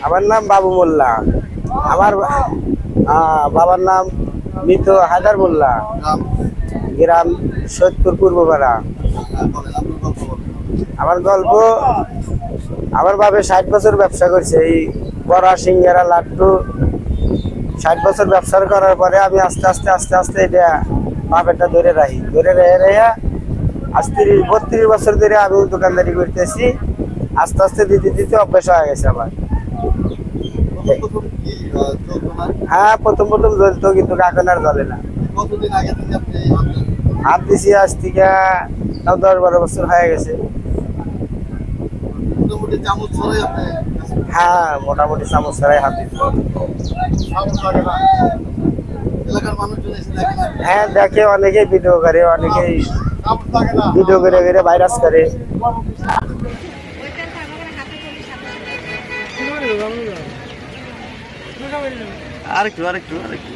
আমার নাম বাবু মোল্লা। আমার বাবার নাম মৃত হায়দার মোল্লা। গ্রাম সৈয়দপুর পূর্বপাড়া। আমার গল্প, আমার বাবা 60 বছর ব্যবসা করছে, এই বড়া সিঙ্গারা লাড্ডু 60 বছর ব্যবসা করার পরে আমি আস্তে আস্তে আস্তে আস্তে এটা বাপেরটা ধরে রাখি, ধরে রেখে আজ 30-32 বছর ধরে আমি দোকানদারি করতেছি। আস্তে আস্তে দিতে দিতে অভ্যাস হয়ে গেছে আমার। হ্যাঁ, প্রথম প্রথম জ্বলতো, কিন্তু এখন আর জ্বলে না। হাত দিছি আজ থেকে 10-12 বছর হয়ে গেছে। হ্যাঁ, মোটামুটি চামচ ছাড়াই হাত দিতে। হ্যাঁ, দেখে অনেকেই ভিডিও করে, অনেকেই ভিডিও করে করে ভাইরাস করে। আরেকটু আরেকটু আরেকটু